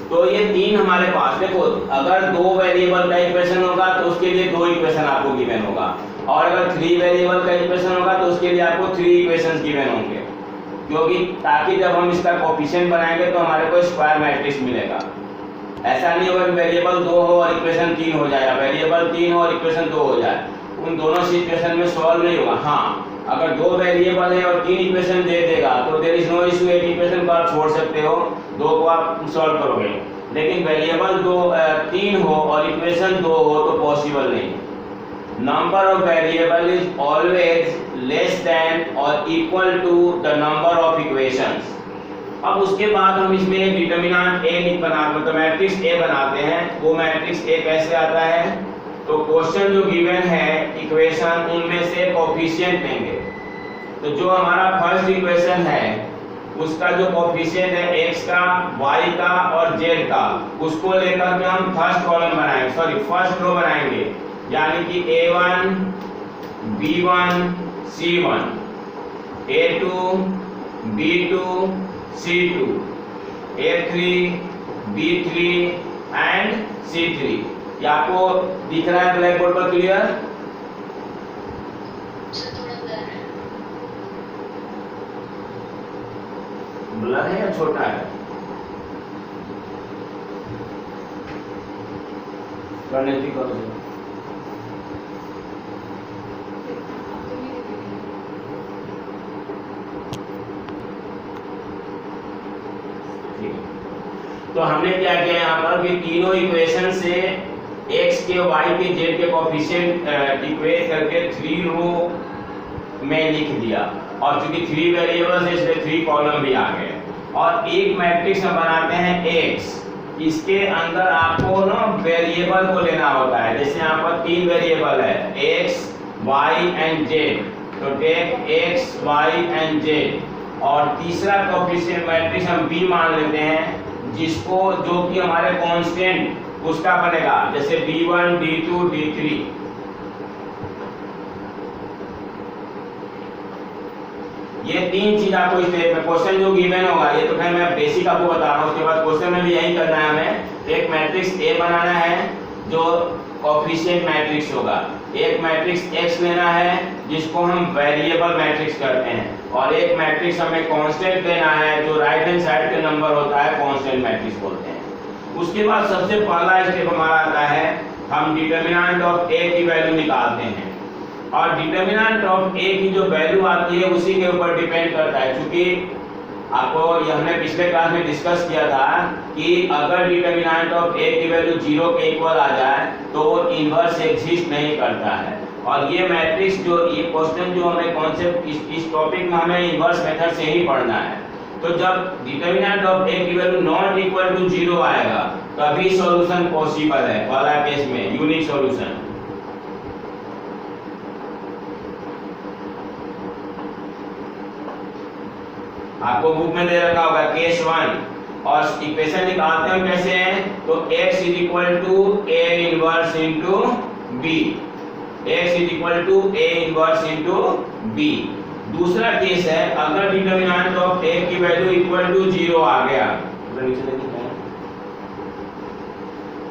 तो ये तीन हमारे पास, देखो अगर 2 वेरिएबल का इक्वेशन होगा तो उसके लिए 2 इक्वेशन आपको गिवन होगा, और अगर 3 वेरिएबल का इक्वेशन होगा तो उसके लिए आपको 3 इक्वेशंस गिवन होंगे, क्योंकि ताकि जब हम इसका कोएफिशिएंट बनाएंगे तो हमारे को स्क्वायर मैट्रिक्स मिलेगा। ऐसा नहीं होगा कि वेरिएबल 2 हो और इक्वेशन 3 हो जाए, वेरिएबल 3 हो और इक्वेशन 2 हो जाए, उन दोनों सिचुएशन में सॉल्व नहीं होगा। हाँ, अगर 2 वेरिएबल है और 3 इक्वेशन दे देगा तो देयर इज नो इशू, एक इक्वेशन को आप छोड़ सकते हो, 2 को आप सॉल्व करोगे। लेकिन वेरिएबल 3 हो और इक्वेशन 2 हो तो पॉसिबल नहीं। Number of variable is always less than और equal to the number of equations. अब उसके बाद हम इसमें एक डिटरमिनेंट ए मतलब मैट्रिक्स ए बनाते हैं। वो मैट्रिक्स ए कैसे आता है, तो क्वेश्चन जो गिवन है इक्वेशन, उनमें से कोएफिशिएंट लेंगे। तो जो हमारा फर्स्ट इक्वेशन है उसका जो कोएफिशिएंट है x का, y का और z का, उसको लेकर के हम फर्स्ट कॉलम बनाएंगे, सॉरी फर्स्ट रो बनाएंगे, यानी कि a1 b1 c1 a2 b2 c2 a3 b3 and c3। ये आपको दिख रहा है ब्लैक बोर्ड पर क्लियर? ब्लर है या छोटा है? करने की करो। तो हमने क्या किया यहाँ पर कि तीनों इक्वेशन से x के, y के, z के कोएफिशिएंट इक्वेट करके 3 रो में लिख दिया, और चूंकि 3 वेरिएबल्स है इसलिए 3 कॉलम भी आ गए। और एक मैट्रिक्स हम बनाते हैं x, इसके अंदर आपको ना वेरिएबल को लेना होता है। जैसे यहाँ पर 3 वेरिएबल है x, y एंड z, तो take x, y and z, और तीसरा कोएफिशिएंट मैट्रिक्स हम b मान लेते हैं, जिसको जो कि हमारे कांस्टेंट उसका बनेगा, जैसे d1 d2 d3। ये 3 चीज आपको इस टाइप में क्वेश्चन जो गिवन होगा, ये तो खैर मैं बेसिक आपको बता रहा हूँ, उसके बाद क्वेश्चन में भी यही करना है हमें। एक मैट्रिक्स ए बनाना है जो कोएफिशिएंट मैट्रिक्स होगा, एक मैट्रिक्स x लेना है जिसको हम वेरिएबल मैट्रिक्स करते हैं, और एक मैट्रिक्स हमें कांस्टेंट लेना है जो राइट हैंड साइड पे नंबर होता है, कांस्टेंट मैट्रिक्स बोलते हैं। उसके बाद सबसे पहला स्टेप हमारा आता है, हम डिटरमिनेंट ऑफ ए की वैल्यू निकालते हैं, और डिटरमिनेंट ऑफ ए की जो वैल्यू आती है उसी के ऊपर डिपेंड करता है। क्योंकि आपको ये हमने पिछले क्लास में डिस्कस किया था कि अगर डिटरमिनेंट ऑफ ए की वैल्यू 0 के इक्वल आ जाए तो वो इनवर्स एग्जिस्ट नहीं करता है। और ये मैट्रिक्स जो ये क्वेश्चन जो हमें कॉन्सेप्ट इस टॉपिक में हमें इनवर्स मेथड से ही पढ़ना है। तो जब डिटरमिनेंट ऑफ ए की वैल्यू नॉट इक्वल टू 0 आएगा तभी सॉल्यूशन पॉसिबल है, वाला केस में यूनिक सॉल्यूशन। आपको बुक में दे रखा होगा केस 1, और इक्वेशन निकालते हैं कैसे हैं, तो x is equal to a inverse into b, x is equal to a inverse into b। दूसरा केस है, अगर डिटरमिनेंट ऑफ a की वैल्यू इक्वल टू 0 आ गया,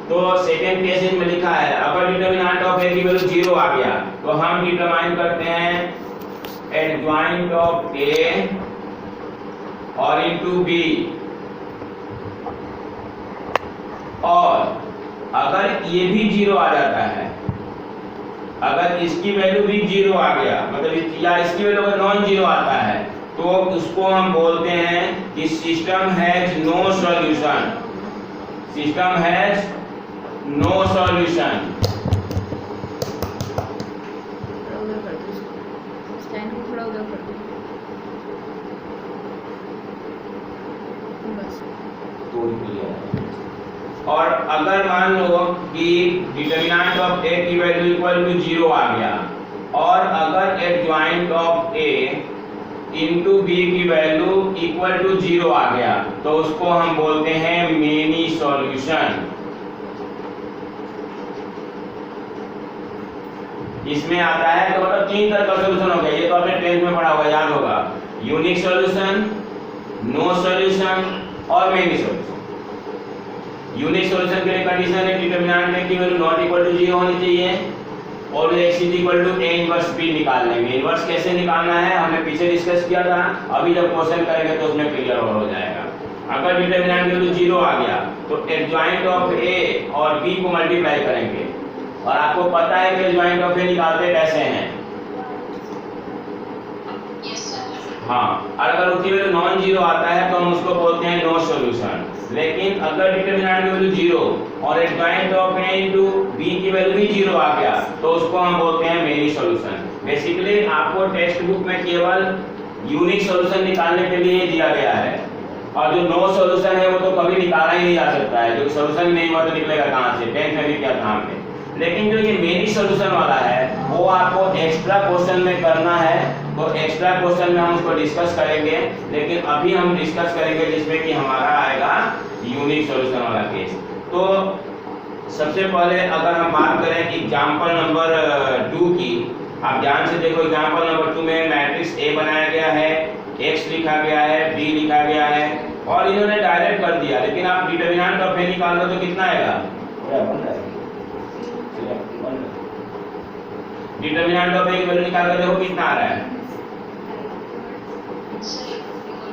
तो सेकंड केस में लिखा है अगर डिटरमिनेंट ऑफ a की वैल्यू 0 आ गया तो हम डिटरमाइन करते हैं एडजॉइंट ऑफ a और इनटू b, और अगर ये भी 0 आ जाता है, अगर इसकी वैल्यू भी 0 आ गया, मतलब या इसकी वैल्यू अगर नॉन 0 आता है तो उसको हम बोलते हैं कि system has no solution, system has no solution. और अगर मान लो कि डिटरमिनेंट ऑफ a की वैल्यू इक्वल टू 0 आ गया, और अगर adjoint of a into b की वैल्यू इक्वल टू 0 आ गया तो उसको हम बोलते हैं मिनी सॉल्यूशन। इसमें आता है तो मतलब 3 तरह का सॉल्यूशन हो गया, ये तो आपने 10th में पढ़ा होगा, याद होगा, यूनिक सॉल्यूशन, नो सॉल्यूशन और मिनी सॉल्यूशन। यूनिक सॉल्यूशन के लिए कंडीशन है डिटरमिनेंट में की वैल्यू नॉट इक्वल टू 0 होनी चाहिए और x is equal to a inverse b निकाल लेंगे। इनवर्स कैसे निकालना है हमने पीछे डिस्कस किया था, अभी जब क्वेश्चन करेंगे तो उसमें क्लियर हो जाएगा। अगर डिटरमिनेंट वैल्यू 0 आ गया तो एडजॉइंट ऑफ a और b को मल्टीप्लाई करेंगे और आपको पता है कि एडजॉइंट ऑफ a निकालते कैसे हैं। हाँ, और अगर उसकी वैल्यू नॉन जीरो आता है तो हम उसको बोलते हैं नो सॉल्यूशन। लेकिन अगर डिटरमिनेंट की वैल्यू 0 और adjoint of a into b की वैल्यू भी 0 आ गया तो उसको हम बोलते हैं मेनी सॉल्यूशन। बेसिकली आपको टेक्स्ट बुक में केवल यूनिक सॉल्यूशन निकालने के लिए दिया गया है और जो नो सॉल्यूशन है वो तो कभी निकाला ही नहीं जा सकता है, जो सॉल्यूशन नहीं हुआ तो निकलेगा कहां से, 10th में भी क्या था हमने। लेकिन जो ये मेनी सॉल्यूशन वाला है वो आपको एक्स्ट्रा क्वेश्चन में करना है, तो एक्स्ट्रा क्वेश्चन में हम उसको डिस्कस करेंगे। लेकिन अभी हम डिस्कस करेंगे जिसमें कि हमारा आएगा यूनिक सॉल्यूशन वाला केस। तो सबसे पहले अगर हम बात करें एग्जांपल नंबर 2 की, आप ध्यान से देखो एग्जांपल नंबर 2 में मैट्रिक्स A बनाया गया है, x लिखा गया है, b लिखा गया है और इन्होंने डायरेक्ट कर दिया। लेकिन आप डिटरमिनेंट ऑफ a निकाल लो तो कितना आएगा, डिटरमिनेंट ऑफ a की वैल्यू निकाल कर देखो कितना आ रहा है।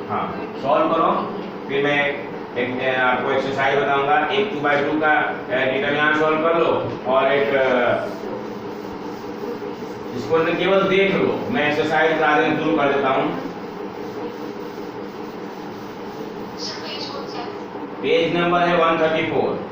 हाँ, सॉल्व करो, फिर मैं एक आपको एक्सरसाइज बताऊंगा। एक 2/2 का डिटरमिनेंट सॉल्व कर लो और एक इसको केवल देख लो, मैं एक्सरसाइज आगे शुरू कर देता हूँ। पेज नंबर है 134।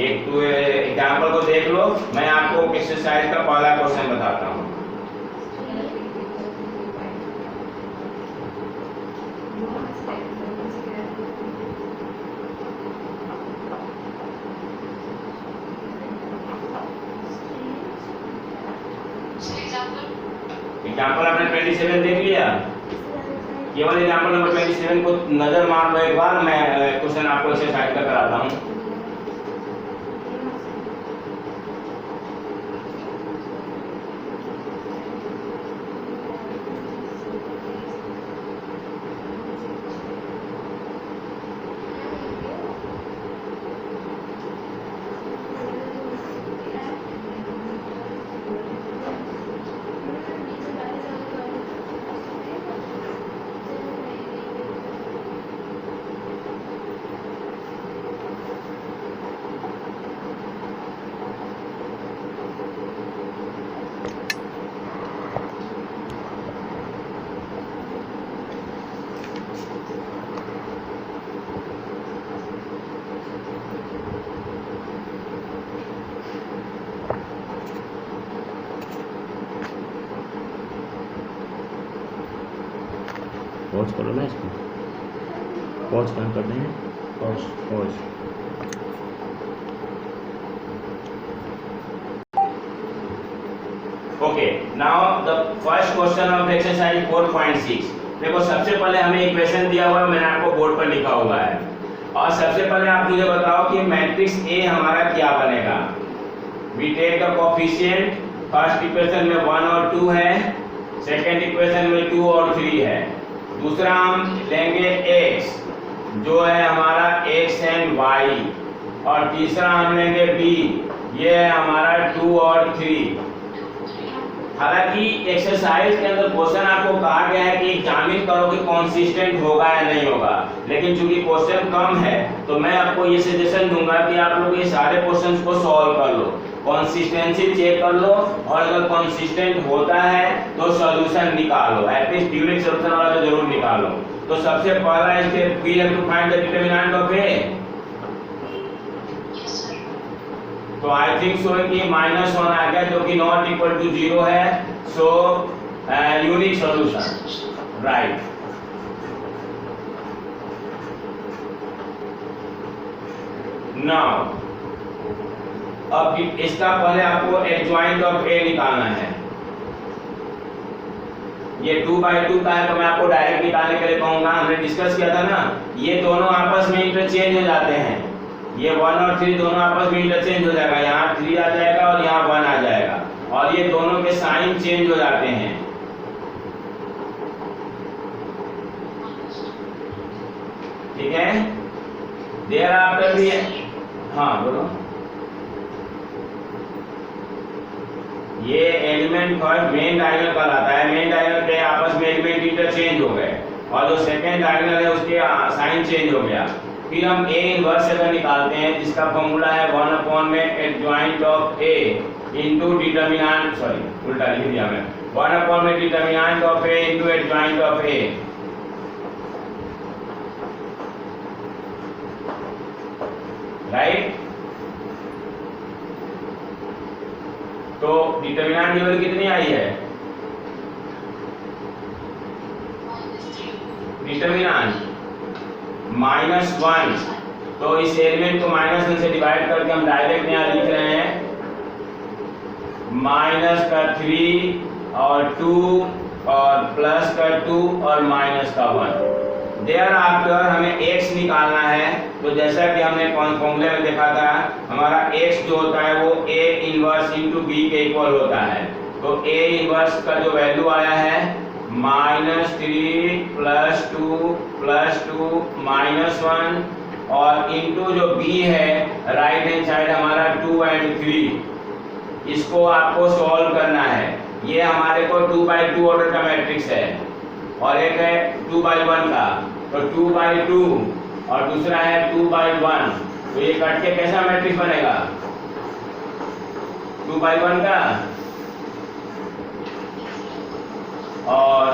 एक तो एग्जांपल को देख लो, मैं आपको एक्सरसाइज का पहला क्वेश्चन बताता हूँ। एग्जांपल आपने 27 देख लिया, केवल एग्जांपल नंबर 27 को नजर मार लो एक बार, मैं क्वेश्चन आपको एक्सरसाइज का कराता हूँ। पॉज करो ना इसको, पॉज कहाँ करते हैं, pause. Okay, now the first question of exercise 4.6। देखो सबसे पहले हमें इक्वेशन दिया हुआ है, मैंने आपको बोर्ड पर लिखा हुआ है और सबसे पहले आप मुझे बताओ कि मैट्रिक्स A हमारा क्या बनेगा। We take the coefficient, first equation में 1 और 2 है, सेकंड इक्वेशन में 2 और 3 है, दूसरा हम लेंगे x जो है हमारा x एंड y और तीसरा हम लेंगे b, ये है हमारा 2 और 3। हालांकि एक्सरसाइज के अंदर क्वेश्चन आपको कहा गया है कि एग्जामिन करो कि कंसिस्टेंट होगा या नहीं होगा, लेकिन चूंकि क्वेश्चन कम है तो मैं आपको ये सजेशन दूंगा कि आप लोग ये सारे क्वेश्चंस को सॉल्व कर लो, कंसिस्टेंसी चेक कर लो और अगर कंसिस्टेंट होता है तो सॉल्यूशन निकालो, एटलीस्ट यूनिक सॉल्यूशन वाला तो जरूर निकालो। तो सबसे पहला step we have to find the determinant of a। तो आई थिंक सो कि -1 आ गया जो कि नॉट इक्वल टू 0 है, so unique solution, right. Now अब इसका पहले आपको एडजॉइंट ऑफ a निकालना है। ये 2/2 का है तो मैं आपको डायरेक्ट निकालने के लिए कहूंगा, हमने डिस्कस किया था ना, ये दोनों आपस में इंटरचेंज हो जाते हैं। ये 1 और 3 दोनों आपस में इंटरचेंज हो जाएगा, यहाँ 3 आ जाएगा और यहाँ 1 आ जाएगा, और ये दोनों के साइन चेंज हो जाते हैं। ठीक है, देयर आफ्टर भी, हाँ बोलो। ये एलिमेंट फर्स्ट मेन डायगोनल कहलाता है, मेन डायगोनल के आपस में एलिमेंट इंटरचेंज हो गए, और जो सेकंड डायगोनल है उसके साइन चेंज हो गया। फिर हम ए इनवर्स अगर निकालते हैं, जिसका फॉर्मूला है 1 में adjoint of A into determinant, sorry उल्टा लिख दिया मैं, 1 में determinant of A into adjoint of A. Right, तो डिटरमिनेंट की वैल्यू कितनी आई है? डिटरमिनेंट -1, तो इस एलिमेंट को -1 से डिवाइड करके हम डायरेक्ट यहाँ लिख रहे हैं -3 और 2 और +2 और -1। देयर आफ्टर हमें x निकालना है, तो जैसा कि हमने फॉर्मूले में देखा था, हमारा x जो होता है वो a इनवर्स इंटू b के इक्वल होता है। तो a इनवर्स का जो वैल्यू आया है -3 +2 +2 -1, और इंटू जो b है राइट हैंड साइड हमारा 2 और 3, इसको आपको सॉल्व करना है। ये हमारे को 2/2 ऑर्डर का मैट्रिक्स है, और एक है 2/1 का, तो 2/2 और दूसरा है 2/1, तो ये कट के कैसा मैट्रिक्स बनेगा? 2/1 का और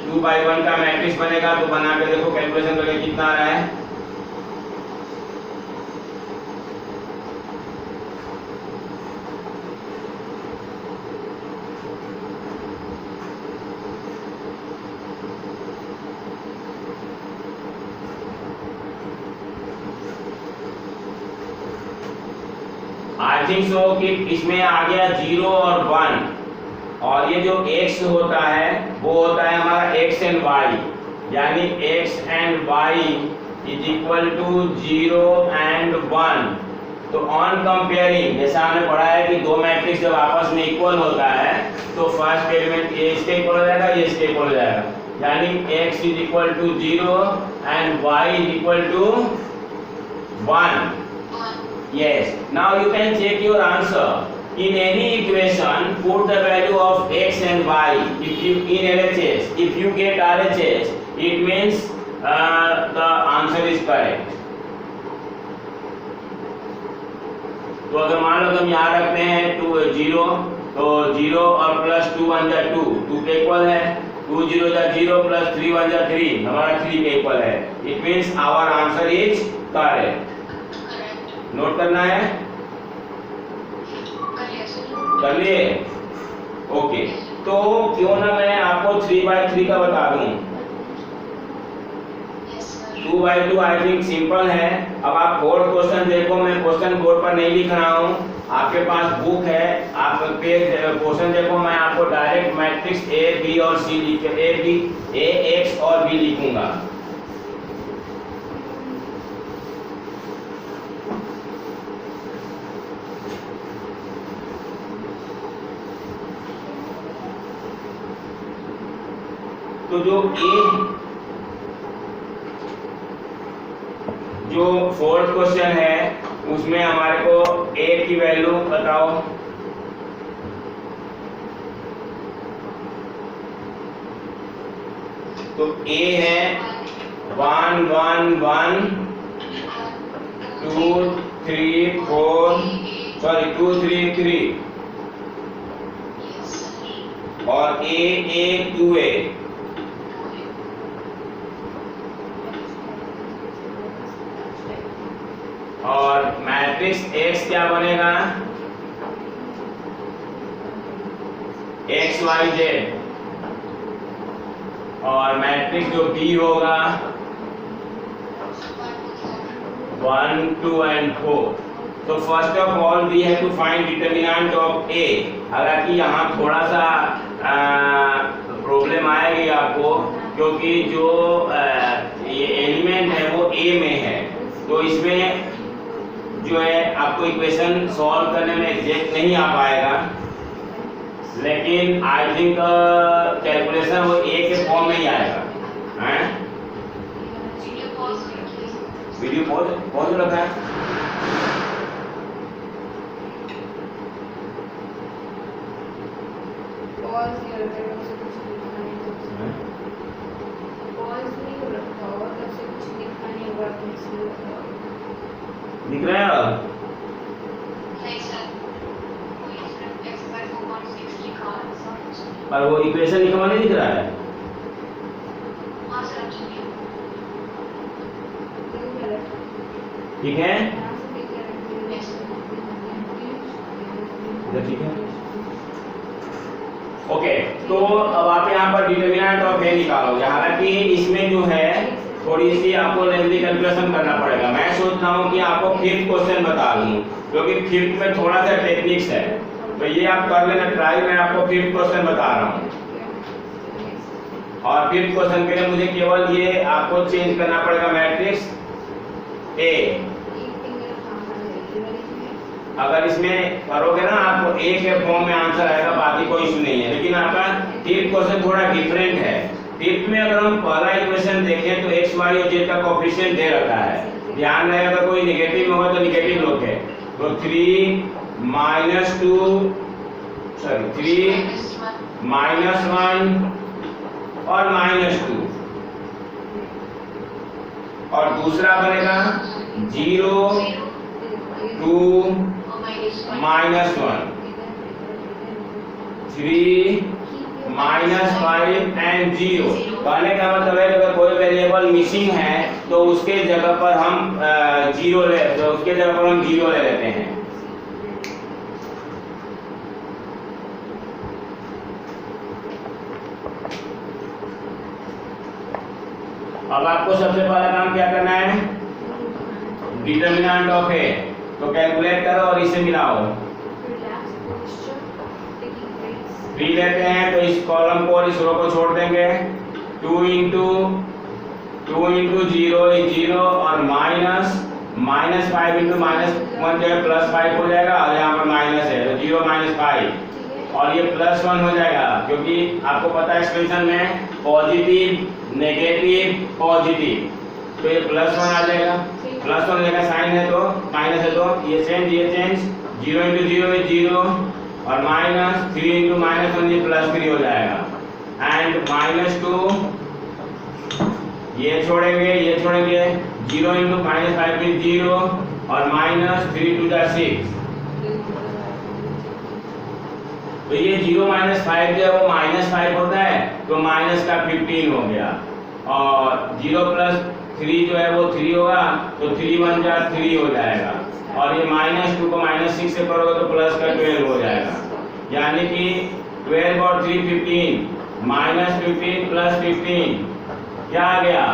2/1 का मैट्रिक्स बनेगा। तो बना के देखो, कैलकुलेशन करके कितना आ रहा है। आई थिंक सो कि इसमें आ गया 0 और 1, और ये जो x होता है वो होता है हमारा x एंड y, यानी x and y is equal to 0 and 1। तो ऑन कंपेयरिंग, जैसा हमने पढ़ा है कि दो मैट्रिक्स जब आपस में इक्वल होता है तो फर्स्ट एलिमेंट ये इसके इक्वल हो जाएगा, ये इसके इक्वल हो जाएगा, यानी x is equal to 0 and y is equal to 1। Yes. Now you can check your answer. In any equation, put the value of x and y. If you in LHS, if you get RHS, it means the answer is correct. तो अगर मान लो हम यहाँ रखते हैं 0, तो 0 और +2 1 जा 2 के इक्वल है, 2 0 जा 0 +3 1 जा 3, हमारा 3 के इक्वल है। It means our answer is correct. Note करना है, कर लिए? ओके, तो क्यों ना मैं आपको 3/3 का बता दूं। 2/2 आई थिंक सिंपल है। अब आप फोर्थ क्वेश्चन देखो, मैं क्वेश्चन बोर्ड पर नहीं लिख रहा हूं, आपके पास बुक है, आप पेज क्वेश्चन देखो। मैं आपको डायरेक्ट मैट्रिक्स A B और C लिख के A X और B लिखूंगा। तो जो फोर्थ क्वेश्चन है उसमें हमारे को A की वैल्यू बताओ। तो A है 1 1 1 2 3 4 सॉरी 2 3 3, और A 2A। और मैट्रिक्स X क्या बनेगा? X Y Z, और मैट्रिक्स जो B होगा 1 2 and 4। तो first of all we have to find determinant of A। हालांकि यहाँ थोड़ा सा प्रॉब्लम आएगी आपको, क्योंकि जो ये एलिमेंट है वो A में है, तो इसमें जो है आपको इक्वेशन सॉल्व करने में एग्जैक्ट नहीं आ पाएगा, लेकिन आई थिंक कैलकुलेशन वो ए के फॉर्म में ही आएगा। हैं वीडियो पॉज रखा है। दिख रहा है पर वो इक्वेशन लिखा हुआ नहीं दिख रहा है। ठीक है ठीक है ओके। तो अब आप यहाँ पर डिटरमिनेंट ऑफ ए निकालोगे। हालांकि इसमें जो है थोड़ी सी आपको लेंथी कैलकुलेशन करना पड़ेगा। मैं सोच रहा हूँ कि आपको फिफ्थ क्वेश्चन बता दूँ, क्योंकि फिफ्थ में थोड़ा सा टेक्निक्स है, तो ये आप कर लेना ट्राई। मैं आपको फिफ्थ क्वेश्चन बता रहा हूँ, और फिफ्थ क्वेश्चन के लिए मुझे केवल ये आपको चेंज करना पड़ेगा मैट्रिक्स ए। अगर इसमें करोगे ना आपको ए के फॉर्म में आंसर आएगा, बाकी कोई इशू नहीं है। लेकिन आपका फिफ्थ क्वेश्चन थोड़ा डिफरेंट है। फिफ्थ में अगर हम पहला इक्वेशन देखें तो एक्स वाई और जेड का कोएफिशिएंट दे रखा है। ध्यान रहे अगर कोई नेगेटिव होगा तो नेगेटिव लोगे, तो 3 - 2 सॉरी 3 - 1 और -2, और दूसरा बनेगा 0 2 -1 3 -5 एंड 0। कहने का मतलब है अगर कोई वेरिएबल मिसिंग है तो उसके जगह पर हम 0 ले लेते हैं। अब आपको सबसे पहला काम क्या करना है, डिटरमिनेंट ऑफ ए, तो कैलकुलेट करो और इसे मिलाओ। 3 लेते हैं तो इस कॉलम को और इस रो को छोड़ देंगे। 2 into 0 is 0 और -5 into -1 जो है +5 हो जाएगा, और यहाँ पर माइनस है तो 0 - 5 और ये +1 हो जाएगा, क्योंकि आपको पता है एक्सप्रेशन में पॉजिटिव नेगेटिव पॉजिटिव, तो ये +1 आ जाएगा। +1 हो जाएगा, साइन है तो माइनस है तो ये चेंज 0 into 0 is 0 और -3 into -1 ये +3 हो जाएगा। एंड -2 ये छोड़ेंगे 0 into -5 is 0 और -3 to the 6, तो ये 0 - 5 जो है वो -5 होता है, तो माइनस का 15 हो गया, और 0 + 3 जो है वो 3 होगा, तो 3 1 जा 3 हो जाएगा, और ये -2 को -6 से करोगे तो प्लस का 12 हो जाएगा। यानी कि 12 और 3 15 -15 + 15 क्या आ गया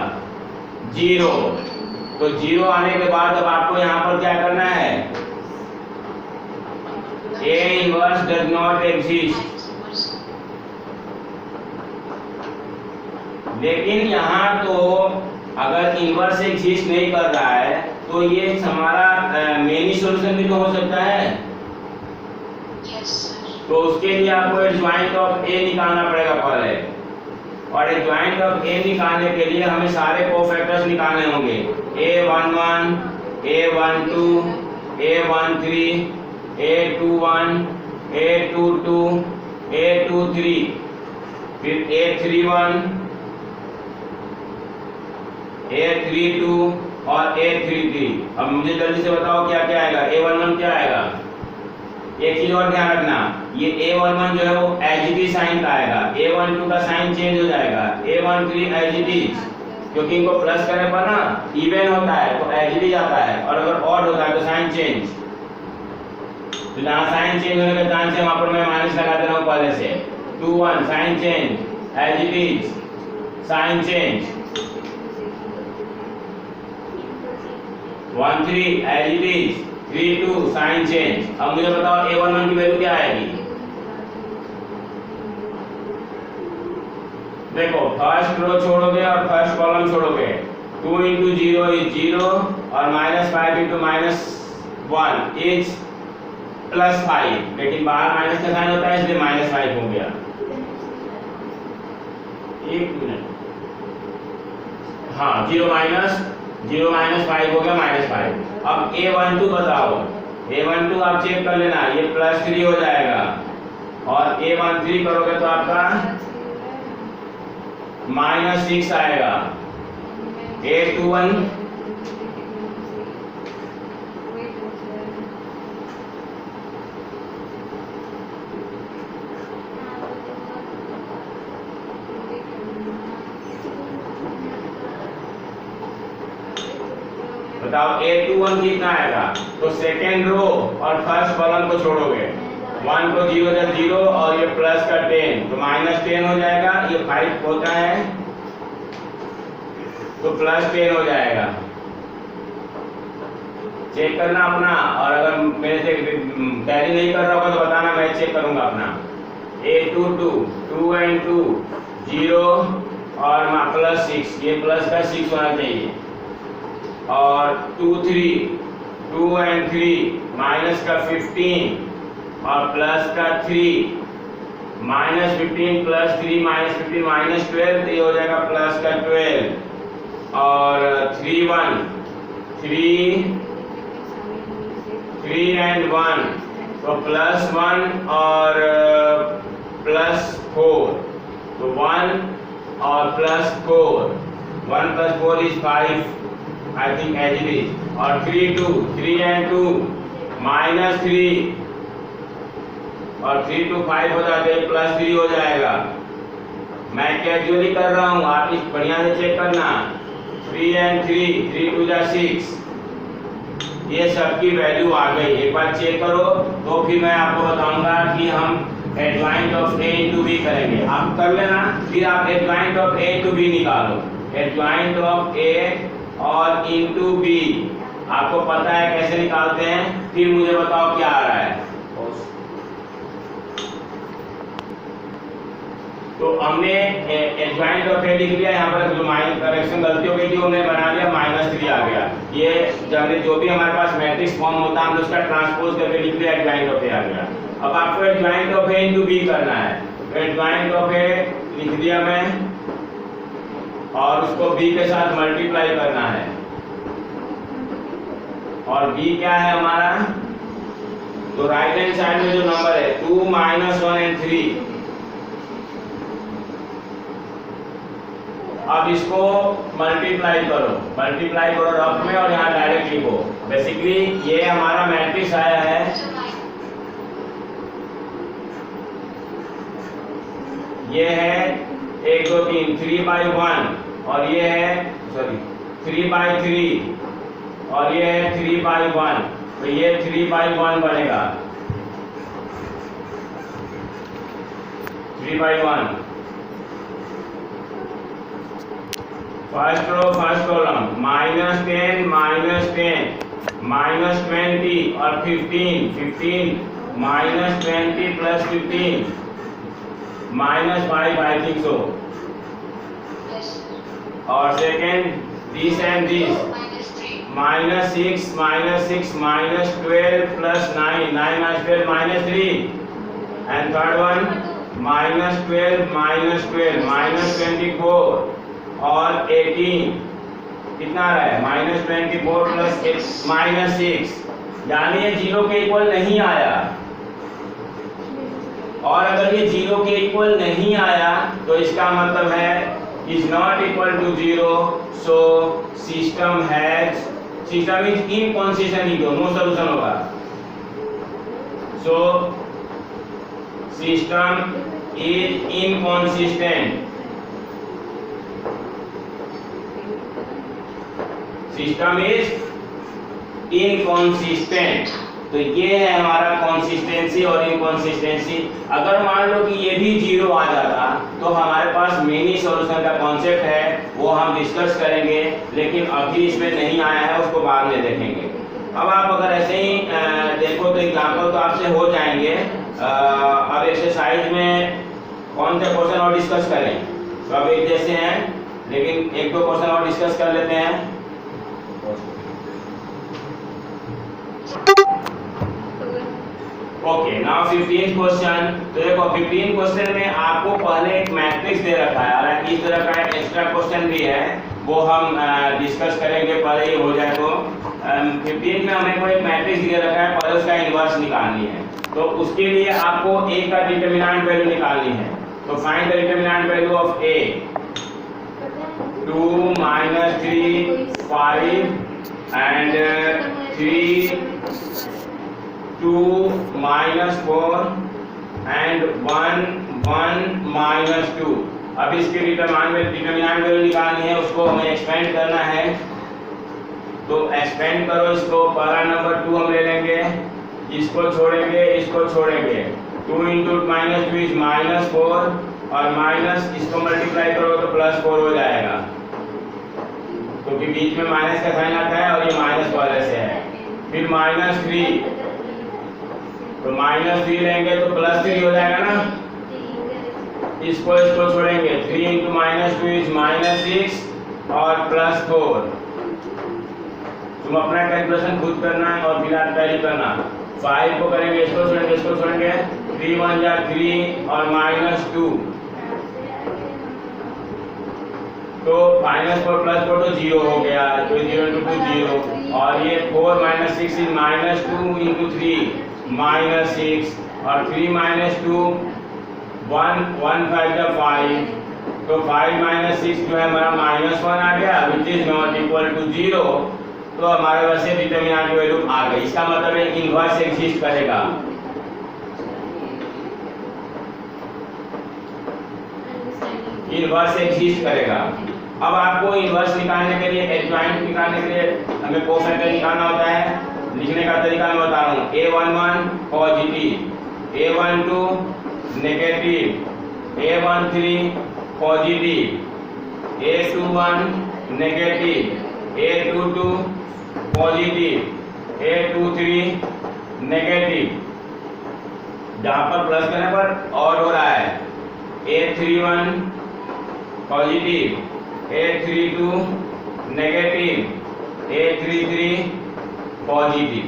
0। तो 0 आने के बाद अब आपको यहाँ पर क्या करना है, A inverse does not exist। लेकिन यहाँ तो अगर इनवर्स एग्जिस्ट नहीं कर रहा है तो ये हमारा मेनी सॉल्यूशन भी तो हो सकता है। तो उसके लिए आपको एडजॉइंट ऑफ ए निकालना पड़ेगा पहले, और एडजॉइंट ऑफ ए निकालने के लिए हमें सारे कोफैक्टर्स निकालने होंगे। A11 A12 A13 A21 A22 A23 फिर A31 A32 और A33। अब मुझे जल्दी से बताओ क्या क्या आएगा। A11 क्या आएगा, एक चीज और ध्यान रखना, ये A11 जो है वो एजिटी साइन का आएगा, A12 का साइन चेंज हो जाएगा, A13 एजिटी, क्योंकि इनको प्लस करने पर ना इवन होता है तो एजिटी जाता है, और अगर ऑड होता है तो साइन चेंज। तो जहाँ साइन चेंज होने का चांस है वहां पर मैं माइनस लगा दे रहा हूँ पहले से। 2 1 sign change as it is sign change, 1 3 as it is 3 2 sign change. अब मुझे बताओ A11 की वैल्यू क्या आएगी। देखो फर्स्ट रो छोड़ोगे और फर्स्ट कॉलम छोड़ोगे, 2 into 0 is 0 और -5 into 1 इज +5, लेकिन बाहर माइनस का साइन होता है इसलिए -5 हो गया। एक मिनट, हाँ 0 - 5 हो गया -5। अब A12 बताओ, A12 आप चेक कर लेना, ये +3 हो जाएगा और A13 करोगे तो आपका -6 आएगा। A21 बताओ A21 कितना आएगा? तो सेकेंड रो और फर्स्ट कॉलम को छोड़ोगे, 1 को 0 जब 0 और ये प्लस का 10 तो -10 हो जाएगा। ये 5 होता है तो +10 हो जाएगा। चेक करना अपना, और अगर मेरे से टैली नहीं कर रहा होगा तो बताना, मैं चेक करूंगा अपना। A22 2 and 2 0 और +6, ये प्लस का 6 होना चाहिए। और 2 3 2 and 3 माइनस का 15 और प्लस का 3, -15 + 3 -15 -12, तो ये हो जाएगा प्लस का 12। और 3 1 3 and 1 तो +1 और +4, तो 1 और +4, 1 + 4 is 5, I think as it is। और 3 2 3 and 2 -3 और 3 2 5 हो जाते हैं, +3 हो जाएगा। मैं कैजुअली कर रहा हूँ, आप इस बढ़िया से चेक करना। 3 and 3 3 2 जा 6, ये सबकी वैल्यू आ गई। एक बार चेक करो तो फिर मैं आपको बताऊंगा कि हम adjoint of A into B करेंगे। आप कर लेना, फिर आप adjoint of A into B निकालो। एडजॉइंट ऑफ A और इनटू B आपको पता है कैसे निकालते हैं, फिर मुझे बताओ क्या आ रहा है। तो हमने एडजॉइंट ऑफ A लिख लिया, यहाँ पर जो माइनस करेक्शन गलती हो गई थी हमने बना लिया, -3 आ गया। ये जब जो भी हमारे पास मैट्रिक्स फॉर्म होता है हम उसका ट्रांसपोज करके लिख लिया, एडजॉइंट ऑफ A आ गया। अब आपको adjoint of A into B करना है। एडजॉइंट ऑफ A लिख दिया मैं और उसको B के साथ मल्टीप्लाई करना है। और B क्या है हमारा? तो राइट हैंड साइड में जो नंबर है 2 -1 and 3, अब इसको मल्टीप्लाई करो रफ में और यहाँ डायरेक्ट लिखो। बेसिकली ये हमारा मैट्रिक्स आया है, ये है 1 2 3 3/1 और ये है 3/3 और ये है 3/1, तो ये 3/1 बनेगा, 3/1। फर्स्ट रो फर्स्ट कॉलम -10 -10 -20 और 15 -20 + 15 -5 आई थिंक सो। और second this and this -6 -12 + 9 -12 -3 and third one -12 -24 और 18 कितना आ रहा है? -24 + 6, यानी ये 0 के इक्वल नहीं आया। और अगर ये 0 के इक्वल नहीं आया तो इसका मतलब है is not equal to 0, so system is inconsistent, no solution होगा। So system is inconsistent, system is inconsistent. तो ये है हमारा कंसिस्टेंसी और इनकंसिस्टेंसी। अगर मान लो कि ये भी 0 आ जाता तो हमारे पास मिनी सॉल्यूशन का कॉन्सेप्ट है, वो हम डिस्कस करेंगे, लेकिन अभी इसमें नहीं आया है, उसको बाद में देखेंगे। अब आप अगर ऐसे ही देखो तो एग्जाम्पल तो आपसे हो जाएंगे। अब एक्सरसाइज में कौन से क्वेश्चन और डिस्कस करें? तो अब एक जैसे हैं, लेकिन 1-2 क्वेश्चन और डिस्कस कर लेते हैं। Okay, now 15th question. तो देखो 15th क्वेश्चन में आपको पहले एक मैट्रिक्स दे रखा है, और इस तरह का एक एक्स्ट्रा क्वेश्चन भी है, वो हम डिस्कस करेंगे पहले ही हो जाए। तो 15 में हमें को एक मैट्रिक्स दे रखा है, पहले उसका इनवर्स निकालनी है। तो उसके लिए आपको a का डिटरमिनेंट वैल्यू निकालनी है। तो find the determinant value of a। 2 - 3 5 and 3 2 - 4 and 1 1 - 2। अब इसके डिटरमिनेंट वैल्यू निकालनी है, उसको हमें एक्सपेंड करना है। तो एक्सपेंड करो इसको। पहला नंबर 2 हम ले लेंगे, इसको छोड़ेंगे, इसको छोड़ेंगे। 2 × -2 इज -4, और माइनस इसको मल्टीप्लाई करो तो +4 हो जाएगा, क्योंकि बीच में माइनस का साइन आता है और ये माइनस वाले से है। फिर -3, तो -3 लेंगे तो +3 हो जाएगा ना। इसको छोड़ेंगे, 3 × -2 इज -6 और +4। तुम अपना कैलकुलेशन खुद करना है और फिर आप टैली करना। 5 को करेंगे, इसको छोड़ेंगे, इसको छोड़ेंगे। 3 × 1 = 3 और -2, तो -4 +4 तो 0 हो गया। तो 0 × 2 0, और ये 4 - 6 इज -2 × 3 -6, और 3 - 2 1 1 5 5। तो 5 - 6 जो है हमारा -1 आ गया, which is not equal to 0। तो हमारे पास से डिटरमिनेंट की वैल्यू आ गई। इसका मतलब है इनवर्स एग्जिस्ट करेगा। इनवर्स एग्जिस्ट करेगा। अब आपको इनवर्स निकालने के लिए, एडजॉइंट निकालने के लिए हमें कोफैक्टर निकालना होता है। लिखने का तरीका मैं बता रहा हूँ। a11 positive, a12 negative, a13 positive, a21 negative, a22 positive, a23 negative. जहां पर प्लस करने पर और हो रहा है, a31 positive, a32 negative, a33 positive.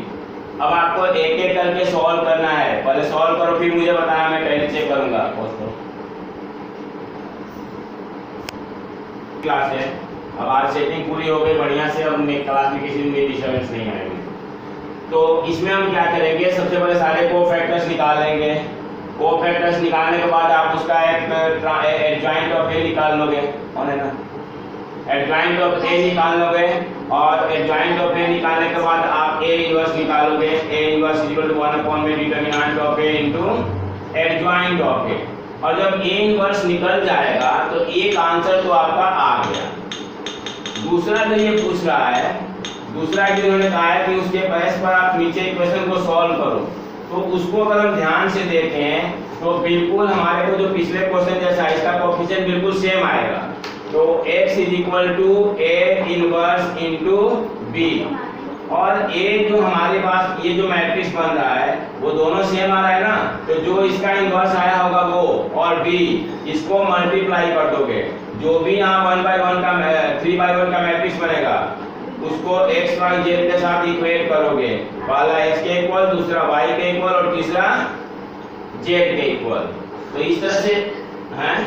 अब आपको एक एक करके सॉल्व करना है। पहले सॉल्व करो, फिर मुझे बताना, मैं पहले चेक करूंगा। क्लास है, अब आज सेटिंग पूरी हो गई बढ़िया से। अब क्लास में किसी भी डिस्टर्बेंस नहीं आएगी। तो इसमें हम क्या करेंगे, सबसे पहले सारे कोफैक्टर्स निकालेंगे। कोफैक्टर्स निकालने के बाद आप उसका एक एडजॉइंट ऑफ ए निकाल लोगे, कौन है ना, एडजॉइंट ऑफ ए निकाल लोगे। और एडजॉइंट ऑफ ए निकालने के बाद आप ए इनवर्स निकालोगे। A inverse = 1 determinant of A into adjoint of A. और जब ए इनवर्स निकल जाएगा तो एक आंसर तो आपका आ गया। दूसरा जो ये पूछ रहा है, दूसरा जो उन्होंने कहा है कि उसके बेस पर आप नीचे इक्वेशन को सॉल्व करो। तो उसको अगर हम ध्यान से देखें तो बिल्कुल हमारे को जो पिछले क्वेश्चन जैसा इसका कोएफिशिएंट बिल्कुल सेम आएगा। तो x = a inverse into b, और a जो हमारे पास ये जो मैट्रिक्स बन रहा है वो दोनों सेम आ रहा है ना। तो जो इसका इनवर्स आया होगा वो, और b, इसको मल्टीप्लाई कर दोगे। जो भी यहाँ 1/1 का 3/1 का मैट्रिक्स बनेगा उसको x y z के साथ इक्वेट करोगे। पहला x के इक्वल, दूसरा y के इक्वल, और तीसरा z के इक्वल। तो इस तरह से हैं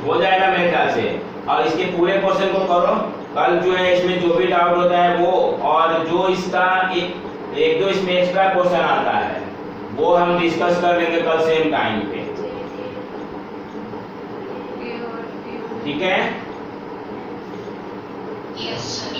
हो जाएगा मेरे ख्याल से। और इसके पूरे क्वेश्चन को करो। कल जो है इसमें जो भी डाउट होता है वो, और जो इसका एक दो इसमें एक्स्ट्रा क्वेश्चन आता है वो हम डिस्कस कर लेंगे कल सेम टाइम पे, ठीक है? Yes, sir.